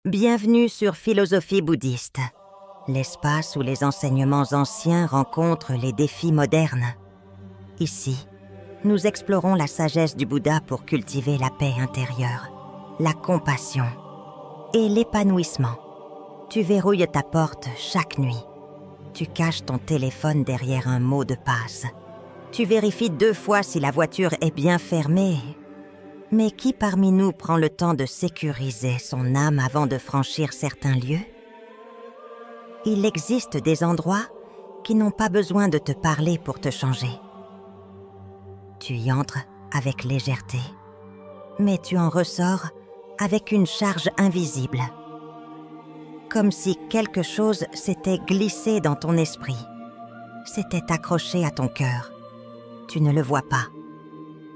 Bienvenue sur Philosophie bouddhiste, l'espace où les enseignements anciens rencontrent les défis modernes. Ici, nous explorons la sagesse du Bouddha pour cultiver la paix intérieure, la compassion et l'épanouissement. Tu verrouilles ta porte chaque nuit. Tu caches ton téléphone derrière un mot de passe. Tu vérifies 2 fois si la voiture est bien fermée. Mais qui parmi nous prend le temps de sécuriser son âme avant de franchir certains lieux? Il existe des endroits qui n'ont pas besoin de te parler pour te changer. Tu y entres avec légèreté, mais tu en ressors avec une charge invisible. Comme si quelque chose s'était glissé dans ton esprit, s'était accroché à ton cœur. Tu ne le vois pas,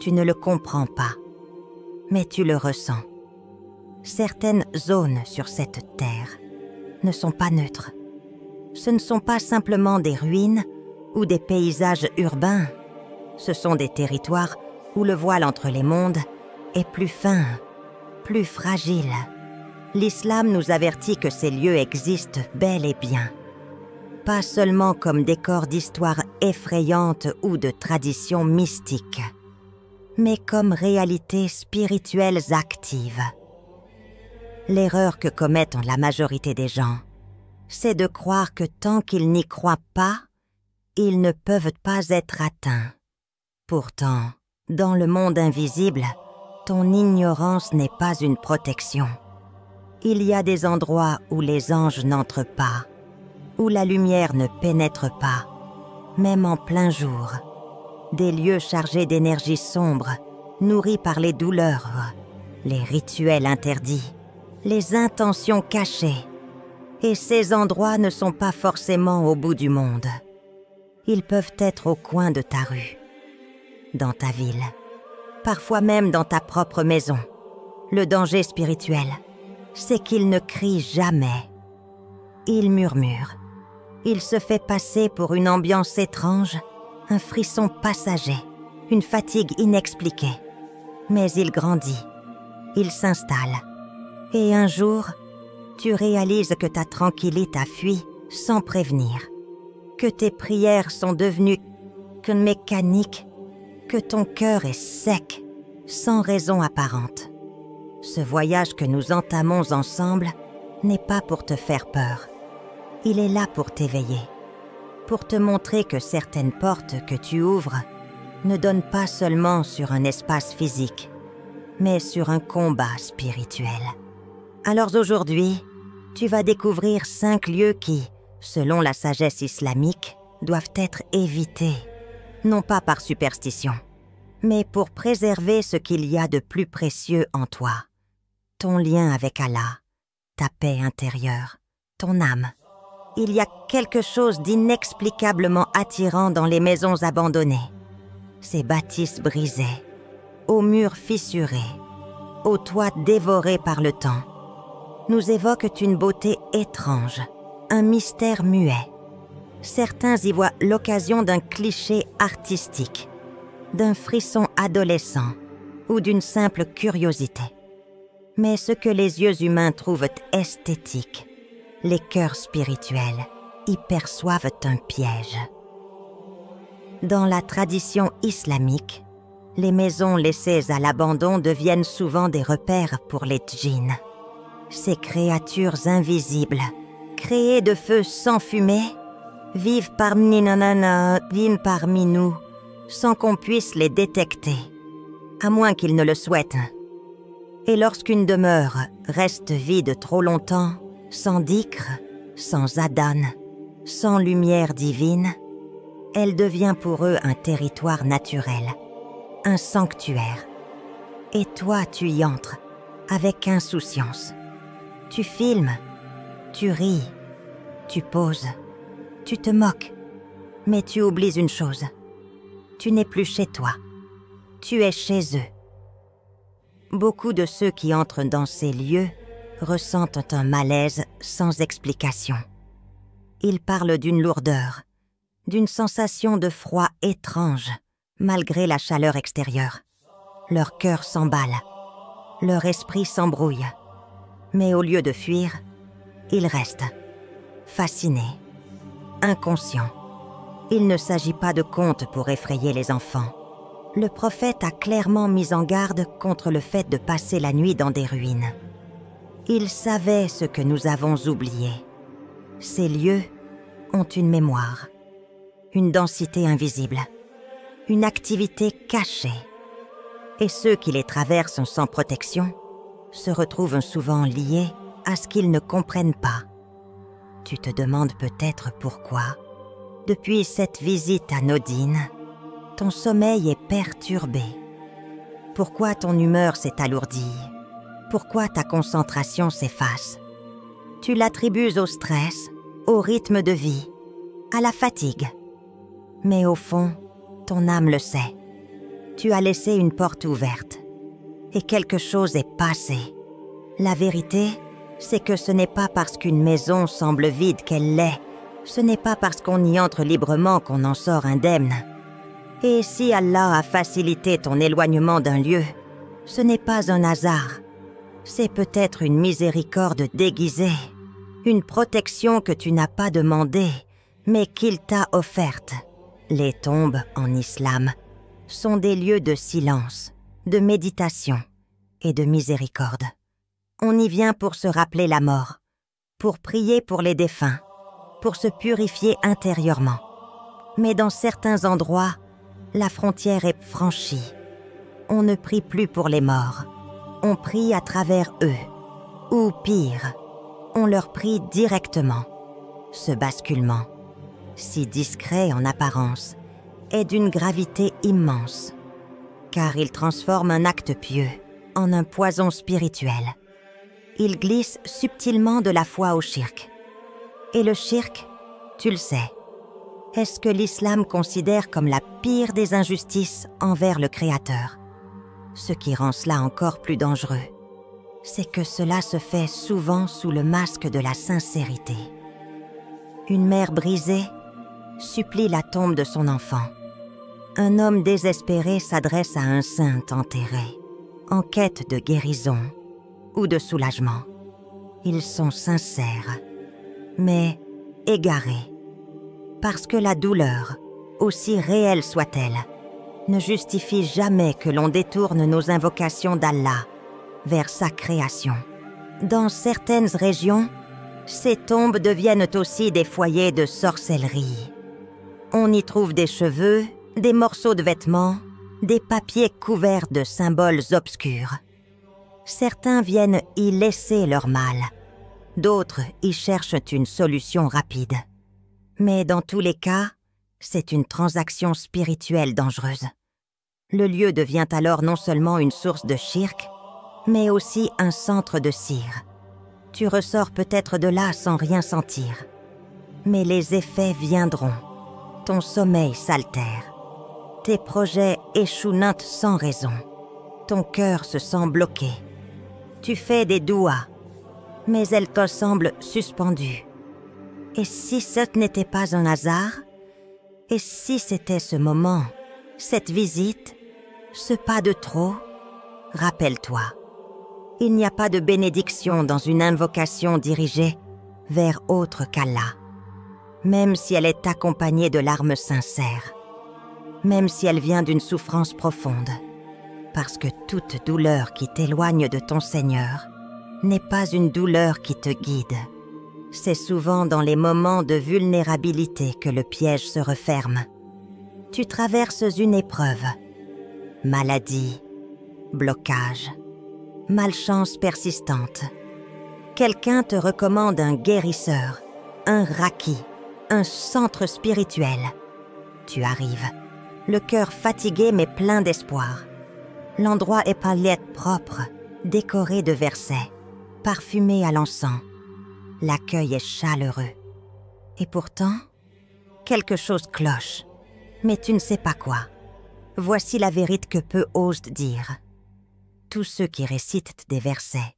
tu ne le comprends pas, mais tu le ressens. Certaines zones sur cette terre ne sont pas neutres. Ce ne sont pas simplement des ruines ou des paysages urbains. Ce sont des territoires où le voile entre les mondes est plus fin, plus fragile. L'islam nous avertit que ces lieux existent bel et bien. Pas seulement comme décors d'histoires effrayantes ou de traditions mystiques, mais comme réalités spirituelles actives. L'erreur que commettent la majorité des gens, c'est de croire que tant qu'ils n'y croient pas, ils ne peuvent pas être atteints. Pourtant, dans le monde invisible, ton ignorance n'est pas une protection. Il y a des endroits où les anges n'entrent pas, où la lumière ne pénètre pas, même en plein jour. Des lieux chargés d'énergie sombre, nourris par les douleurs, les rituels interdits, les intentions cachées. Et ces endroits ne sont pas forcément au bout du monde. Ils peuvent être au coin de ta rue, dans ta ville, parfois même dans ta propre maison. Le danger spirituel, c'est qu'il ne crie jamais. Il murmure. Il se fait passer pour une ambiance étrange, un frisson passager, une fatigue inexpliquée. Mais il grandit, il s'installe. Et un jour, tu réalises que ta tranquillité a fui sans prévenir, que tes prières sont devenues que mécaniques, que ton cœur est sec, sans raison apparente. Ce voyage que nous entamons ensemble n'est pas pour te faire peur. Il est là pour t'éveiller, pour te montrer que certaines portes que tu ouvres ne donnent pas seulement sur un espace physique, mais sur un combat spirituel. Alors aujourd'hui, tu vas découvrir 5 lieux qui, selon la sagesse islamique, doivent être évités, non pas par superstition, mais pour préserver ce qu'il y a de plus précieux en toi. Ton lien avec Allah, ta paix intérieure, ton âme. Il y a quelque chose d'inexplicablement attirant dans les maisons abandonnées. Ces bâtisses brisées, aux murs fissurés, aux toits dévorés par le temps, nous évoquent une beauté étrange, un mystère muet. Certains y voient l'occasion d'un cliché artistique, d'un frisson adolescent ou d'une simple curiosité. Mais ce que les yeux humains trouvent esthétique, les cœurs spirituels y perçoivent un piège. Dans la tradition islamique, les maisons laissées à l'abandon deviennent souvent des repères pour les djinns. Ces créatures invisibles, créées de feu sans fumée, vivent parmi nous, sans qu'on puisse les détecter, à moins qu'ils ne le souhaitent. Et lorsqu'une demeure reste vide trop longtemps, sans dhikr, sans adhan, sans lumière divine, elle devient pour eux un territoire naturel, un sanctuaire. Et toi, tu y entres, avec insouciance. Tu filmes, tu ris, tu poses, tu te moques, mais tu oublies une chose. Tu n'es plus chez toi, tu es chez eux. Beaucoup de ceux qui entrent dans ces lieux ressentent un malaise sans explication. Ils parlent d'une lourdeur, d'une sensation de froid étrange, malgré la chaleur extérieure. Leur cœur s'emballe, leur esprit s'embrouille. Mais au lieu de fuir, ils restent, fascinés, inconscients. Il ne s'agit pas de contes pour effrayer les enfants. Le prophète a clairement mis en garde contre le fait de passer la nuit dans des ruines. Il savait ce que nous avons oublié. Ces lieux ont une mémoire, une densité invisible, une activité cachée. Et ceux qui les traversent sans protection se retrouvent souvent liés à ce qu'ils ne comprennent pas. Tu te demandes peut-être pourquoi, depuis cette visite anodine, ton sommeil est perturbé. Pourquoi ton humeur s'est alourdie? Pourquoi ta concentration s'efface? Tu l'attribues au stress, au rythme de vie, à la fatigue. Mais au fond, ton âme le sait. Tu as laissé une porte ouverte et quelque chose est passé. La vérité, c'est que ce n'est pas parce qu'une maison semble vide qu'elle l'est. Ce n'est pas parce qu'on y entre librement qu'on en sort indemne. Et si Allah a facilité ton éloignement d'un lieu, ce n'est pas un hasard. C'est peut-être une miséricorde déguisée, une protection que tu n'as pas demandée, mais qu'il t'a offerte. Les tombes en islam sont des lieux de silence, de méditation et de miséricorde. On y vient pour se rappeler la mort, pour prier pour les défunts, pour se purifier intérieurement. Mais dans certains endroits, la frontière est franchie. On ne prie plus pour les morts, on prie à travers eux. Ou pire, on leur prie directement. Ce basculement, si discret en apparence, est d'une gravité immense, car il transforme un acte pieux en un poison spirituel. Il glisse subtilement de la foi au shirk. Et le shirk, tu le sais, est ce que l'islam considère comme la pire des injustices envers le Créateur. Ce qui rend cela encore plus dangereux, c'est que cela se fait souvent sous le masque de la sincérité. Une mère brisée supplie la tombe de son enfant. Un homme désespéré s'adresse à un saint enterré, en quête de guérison ou de soulagement. Ils sont sincères, mais égarés, parce que la douleur, aussi réelle soit-elle, ne justifie jamais que l'on détourne nos invocations d'Allah vers sa création. Dans certaines régions, ces tombes deviennent aussi des foyers de sorcellerie. On y trouve des cheveux, des morceaux de vêtements, des papiers couverts de symboles obscurs. Certains viennent y laisser leur mal, d'autres y cherchent une solution rapide. Mais dans tous les cas, c'est une transaction spirituelle dangereuse. Le lieu devient alors non seulement une source de shirk, mais aussi un centre de cire. Tu ressors peut-être de là sans rien sentir. Mais les effets viendront. Ton sommeil s'altère. Tes projets échouent sans raison. Ton cœur se sent bloqué. Tu fais des douas, mais elles te semblent suspendues. Et si ce n'était pas un hasard? Et si c'était ce moment, cette visite, ce pas de trop? Rappelle-toi, il n'y a pas de bénédiction dans une invocation dirigée vers autre qu'Allah, même si elle est accompagnée de larmes sincères, même si elle vient d'une souffrance profonde, parce que toute douleur qui t'éloigne de ton Seigneur n'est pas une douleur qui te guide. C'est souvent dans les moments de vulnérabilité que le piège se referme. Tu traverses une épreuve, maladie, blocage, malchance persistante. Quelqu'un te recommande un guérisseur, un raki, un centre spirituel. Tu arrives, le cœur fatigué mais plein d'espoir. L'endroit est palette propre, décoré de versets, parfumé à l'encens. L'accueil est chaleureux. Et pourtant, quelque chose cloche, mais tu ne sais pas quoi. Voici la vérité que peu osent dire. Tous ceux qui récitent des versets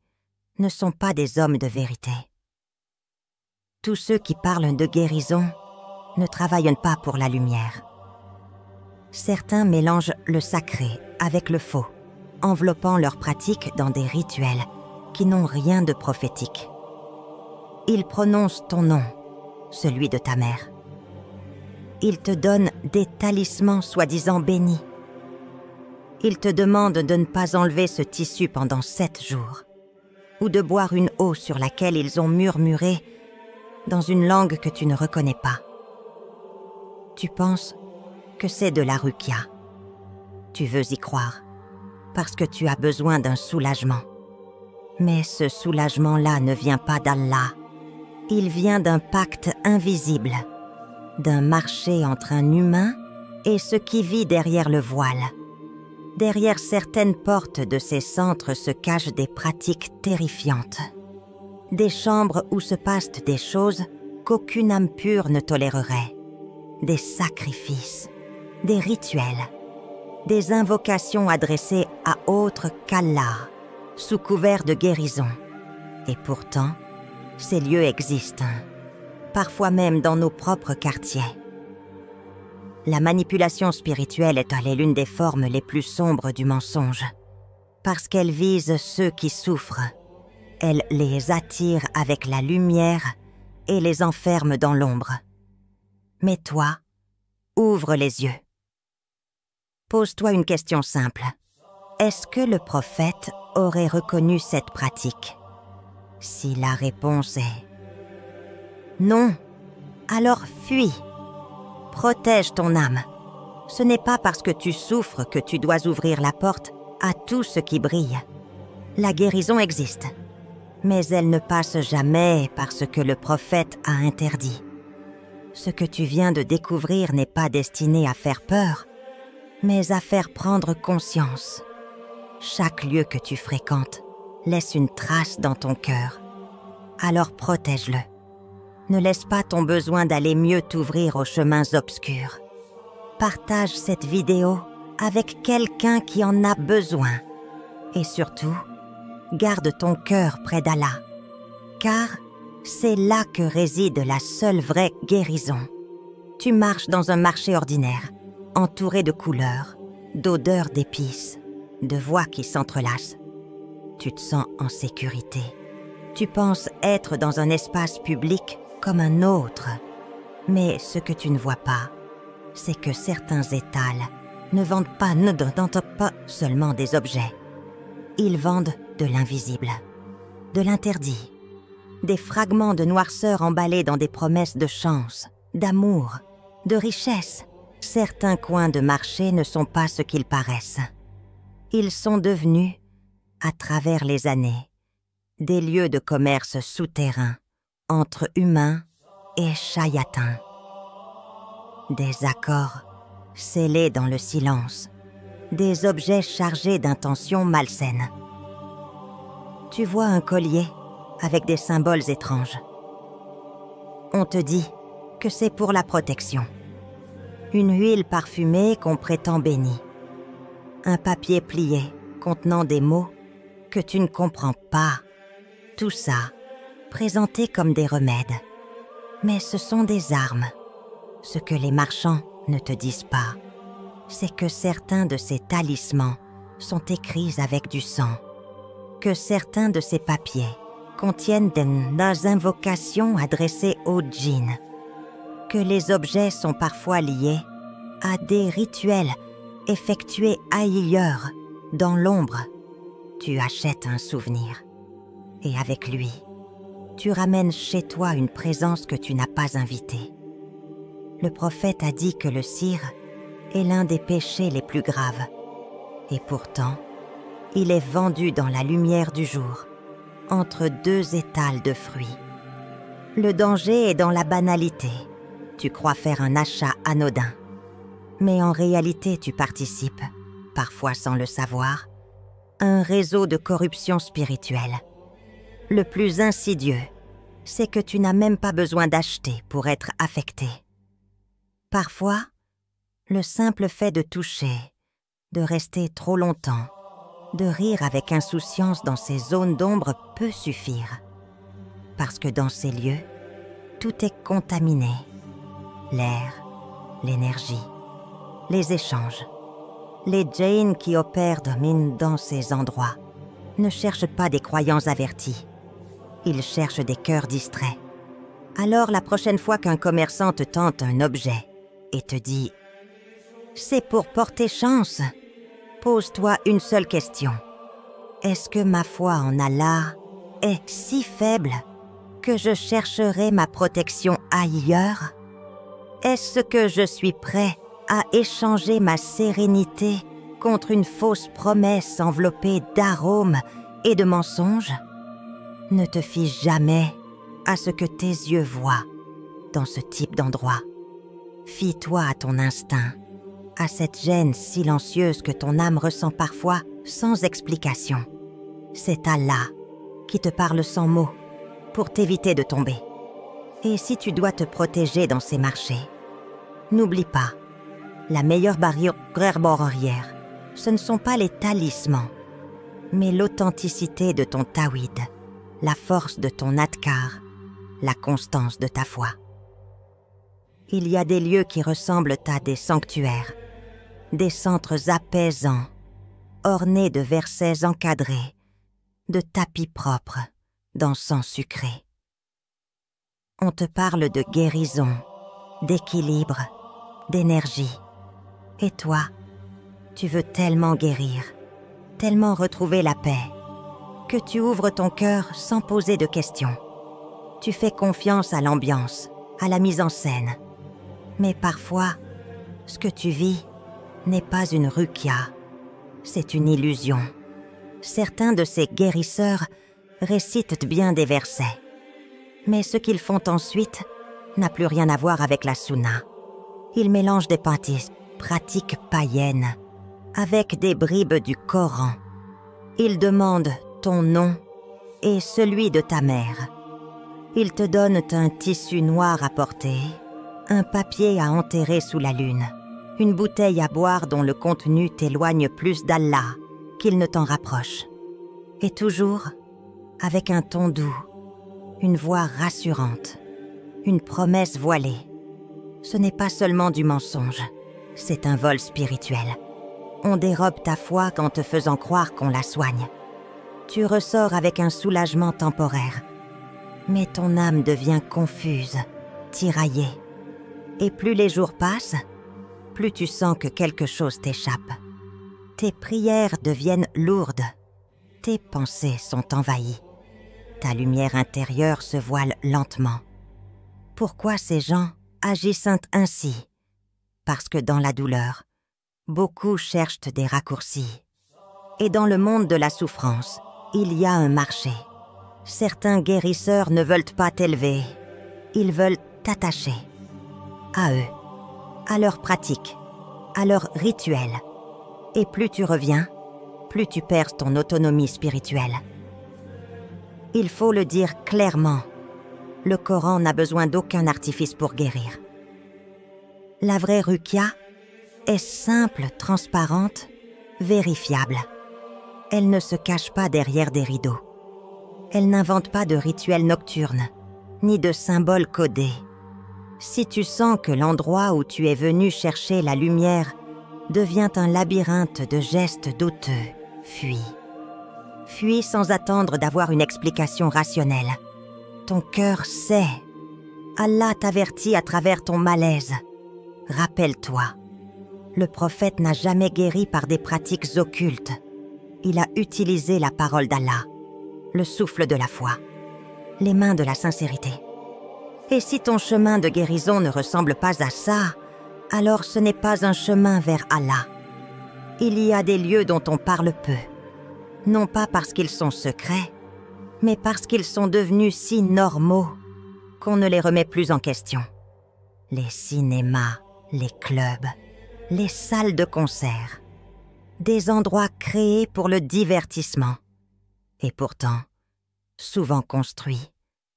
ne sont pas des hommes de vérité. Tous ceux qui parlent de guérison ne travaillent pas pour la lumière. Certains mélangent le sacré avec le faux, enveloppant leurs pratiques dans des rituels, qui n'ont rien de prophétique. Ils prononcent ton nom, celui de ta mère. Ils te donnent des talismans soi-disant bénis. Ils te demandent de ne pas enlever ce tissu pendant 7 jours, ou de boire une eau sur laquelle ils ont murmuré dans une langue que tu ne reconnais pas. Tu penses que c'est de la ruqya. Tu veux y croire, parce que tu as besoin d'un soulagement. Mais ce soulagement-là ne vient pas d'Allah. Il vient d'un pacte invisible, d'un marché entre un humain et ce qui vit derrière le voile. Derrière certaines portes de ces centres se cachent des pratiques terrifiantes. Des chambres où se passent des choses qu'aucune âme pure ne tolérerait. Des sacrifices, des rituels, des invocations adressées à autre qu'Allah, sous couvert de guérison. Et pourtant, ces lieux existent, parfois même dans nos propres quartiers. La manipulation spirituelle est l'une des formes les plus sombres du mensonge, parce qu'elle vise ceux qui souffrent. Elle les attire avec la lumière et les enferme dans l'ombre. Mais toi, ouvre les yeux. Pose-toi une question simple. Est-ce que le prophète aurait reconnu cette pratique? Si la réponse est non, alors fuis. Protège ton âme. Ce n'est pas parce que tu souffres que tu dois ouvrir la porte à tout ce qui brille. La guérison existe, mais elle ne passe jamais par ce que le prophète a interdit. Ce que tu viens de découvrir n'est pas destiné à faire peur, mais à faire prendre conscience. Chaque lieu que tu fréquentes laisse une trace dans ton cœur. Alors protège-le. Ne laisse pas ton besoin d'aller mieux t'ouvrir aux chemins obscurs. Partage cette vidéo avec quelqu'un qui en a besoin. Et surtout, garde ton cœur près d'Allah, car c'est là que réside la seule vraie guérison. Tu marches dans un marché ordinaire, entouré de couleurs, d'odeurs d'épices, de voix qui s'entrelacent. Tu te sens en sécurité. Tu penses être dans un espace public comme un autre. Mais ce que tu ne vois pas, c'est que certains étals ne vendent pas seulement des objets. Ils vendent de l'invisible, de l'interdit, des fragments de noirceur emballés dans des promesses de chance, d'amour, de richesse. Certains coins de marché ne sont pas ce qu'ils paraissent. Ils sont devenus, à travers les années, des lieux de commerce souterrains entre humains et chayatins. Des accords scellés dans le silence, des objets chargés d'intentions malsaines. Tu vois un collier avec des symboles étranges. On te dit que c'est pour la protection. Une huile parfumée qu'on prétend bénie. Un papier plié contenant des mots que tu ne comprends pas. Tout ça, présenté comme des remèdes. Mais ce sont des armes. Ce que les marchands ne te disent pas, c'est que certains de ces talismans sont écrits avec du sang, que certains de ces papiers contiennent des invocations adressées aux djinns, que les objets sont parfois liés à des rituels effectués ailleurs, dans l'ombre. Tu achètes un souvenir, et avec lui, tu ramènes chez toi une présence que tu n'as pas invitée. Le prophète a dit que le sihir est l'un des péchés les plus graves, et pourtant, il est vendu dans la lumière du jour, entre 2 étals de fruits. Le danger est dans la banalité. Tu crois faire un achat anodin, mais en réalité tu participes, parfois sans le savoir, à un réseau de corruption spirituelle. Le plus insidieux, c'est que tu n'as même pas besoin d'acheter pour être affecté. Parfois, le simple fait de toucher, de rester trop longtemps, de rire avec insouciance dans ces zones d'ombre peut suffire. Parce que dans ces lieux, tout est contaminé. L'air, l'énergie, les échanges, les djinns qui opèrent dans ces endroits. ne cherche pas des croyants avertis. Il cherche des cœurs distraits. Alors la prochaine fois qu'un commerçant te tente un objet et te dit « C'est pour porter chance », pose-toi une seule question. Est-ce que ma foi en Allah est si faible que je chercherai ma protection ailleurs? Est-ce que je suis prêt à échanger ma sérénité contre une fausse promesse enveloppée d'arômes et de mensonges? Ne te fie jamais à ce que tes yeux voient dans ce type d'endroit. Fie-toi à ton instinct, à cette gêne silencieuse que ton âme ressent parfois sans explication. C'est Allah qui te parle sans mots pour t'éviter de tomber. Et si tu dois te protéger dans ces marchés, n'oublie pas, la meilleure barrière, ce ne sont pas les talismans, mais l'authenticité de ton tawhid, la force de ton adkar, la constance de ta foi. Il y a des lieux qui ressemblent à des sanctuaires, des centres apaisants, ornés de versets encadrés, de tapis propres, d'encens sucré. On te parle de guérison, d'équilibre, d'énergie. Et toi, tu veux tellement guérir, tellement retrouver la paix, que tu ouvres ton cœur sans poser de questions. Tu fais confiance à l'ambiance, à la mise en scène. Mais parfois, ce que tu vis n'est pas une ruqya, c'est une illusion. Certains de ces guérisseurs récitent bien des versets, mais ce qu'ils font ensuite n'a plus rien à voir avec la sunna. Ils mélangent des pratiques païennes avec des bribes du Coran. Ils demandent ton nom et celui de ta mère. Ils te donnent un tissu noir à porter, un papier à enterrer sous la lune, une bouteille à boire dont le contenu t'éloigne plus d'Allah qu'il ne t'en rapproche. Et toujours avec un ton doux, une voix rassurante, une promesse voilée. Ce n'est pas seulement du mensonge, c'est un vol spirituel. On dérobe ta foi en te faisant croire qu'on la soigne. Tu ressors avec un soulagement temporaire, mais ton âme devient confuse, tiraillée. Et plus les jours passent, plus tu sens que quelque chose t'échappe. Tes prières deviennent lourdes, tes pensées sont envahies. Ta lumière intérieure se voile lentement. Pourquoi ces gens agissent ainsi? Parce que dans la douleur, beaucoup cherchent des raccourcis. Et dans le monde de la souffrance, il y a un marché. Certains guérisseurs ne veulent pas t'élever, ils veulent t'attacher. À eux, à leurs pratiques, à leurs rituels. Et plus tu reviens, plus tu perds ton autonomie spirituelle. Il faut le dire clairement, le Coran n'a besoin d'aucun artifice pour guérir. La vraie ruqya est simple, transparente, vérifiable. Elle ne se cache pas derrière des rideaux. Elle n'invente pas de rituels nocturnes, ni de symboles codés. Si tu sens que l'endroit où tu es venu chercher la lumière devient un labyrinthe de gestes douteux, fuis. Fuis sans attendre d'avoir une explication rationnelle. Ton cœur sait. Allah t'avertit à travers ton malaise. Rappelle-toi, le prophète n'a jamais guéri par des pratiques occultes. Il a utilisé la parole d'Allah, le souffle de la foi, les mains de la sincérité. Et si ton chemin de guérison ne ressemble pas à ça, alors ce n'est pas un chemin vers Allah. Il y a des lieux dont on parle peu, non pas parce qu'ils sont secrets, mais parce qu'ils sont devenus si normaux qu'on ne les remet plus en question. Les cinémas, les clubs, les salles de concert, des endroits créés pour le divertissement, et pourtant, souvent construits,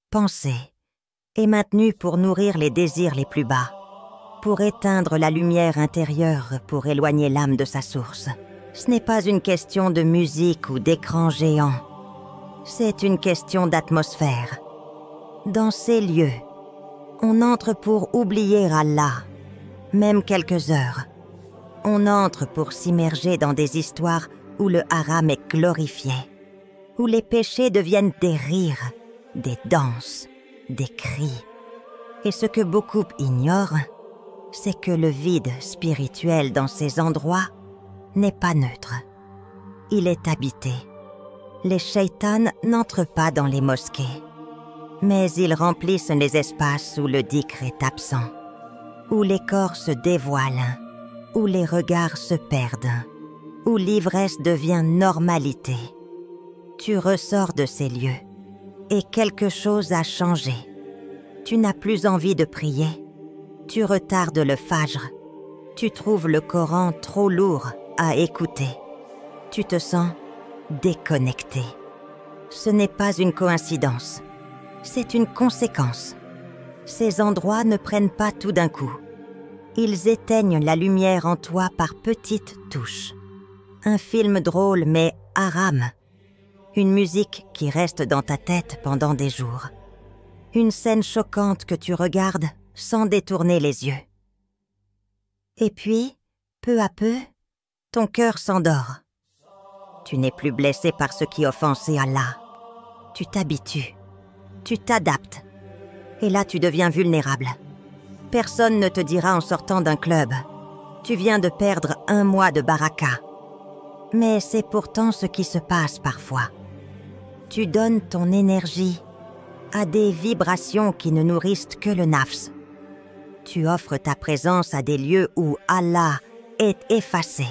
pensés et maintenus pour nourrir les désirs les plus bas, pour éteindre la lumière intérieure, pour éloigner l'âme de sa source. Ce n'est pas une question de musique ou d'écran géant, c'est une question d'atmosphère. Dans ces lieux, on entre pour oublier Allah, même quelques heures. On entre pour s'immerger dans des histoires où le haram est glorifié. où les péchés deviennent des rires, des danses, des cris. Et ce que beaucoup ignorent, c'est que le vide spirituel dans ces endroits n'est pas neutre. Il est habité. Les shaitans n'entrent pas dans les mosquées, mais ils remplissent les espaces où le dhikr est absent, où les corps se dévoilent, où les regards se perdent, où l'ivresse devient normalité. Tu ressors de ces lieux et quelque chose a changé. Tu n'as plus envie de prier. Tu retardes le fajr. Tu trouves le Coran trop lourd à écouter. Tu te sens déconnecté. Ce n'est pas une coïncidence. C'est une conséquence. Ces endroits ne prennent pas tout d'un coup. Ils éteignent la lumière en toi par petites touches. Un film drôle mais haram. Une musique qui reste dans ta tête pendant des jours. Une scène choquante que tu regardes sans détourner les yeux. Et puis, peu à peu, ton cœur s'endort. Tu n'es plus blessé par ce qui offensait Allah. Tu t'habitues. Tu t'adaptes. Et là, tu deviens vulnérable. Personne ne te dira en sortant d'un club « Tu viens de perdre 1 mois de baraka ». Mais c'est pourtant ce qui se passe parfois. Tu donnes ton énergie à des vibrations qui ne nourrissent que le nafs. Tu offres ta présence à des lieux où Allah est effacé.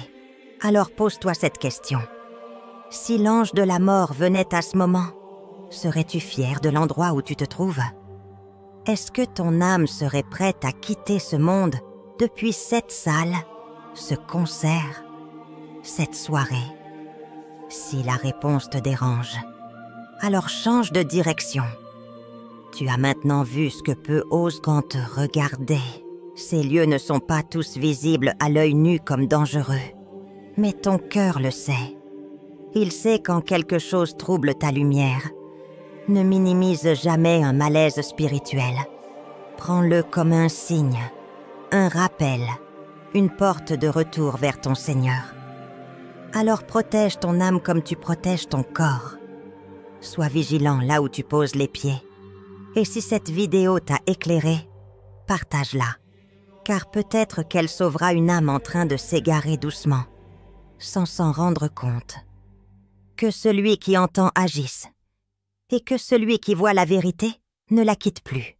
Alors pose-toi cette question. Si l'ange de la mort venait à ce moment, serais-tu fier de l'endroit où tu te trouves ? Est-ce que ton âme serait prête à quitter ce monde depuis cette salle, ce concert, cette soirée ? Si la réponse te dérange, alors change de direction. Tu as maintenant vu ce que peu osent quand te regarder. Ces lieux ne sont pas tous visibles à l'œil nu comme dangereux. Mais ton cœur le sait. Il sait quand quelque chose trouble ta lumière. Ne minimise jamais un malaise spirituel. Prends-le comme un signe, un rappel, une porte de retour vers ton Seigneur. Alors protège ton âme comme tu protèges ton corps. Sois vigilant là où tu poses les pieds. Et si cette vidéo t'a éclairé, partage-la. Car peut-être qu'elle sauvera une âme en train de s'égarer doucement, sans s'en rendre compte. Que celui qui entend agisse, et que celui qui voit la vérité ne la quitte plus.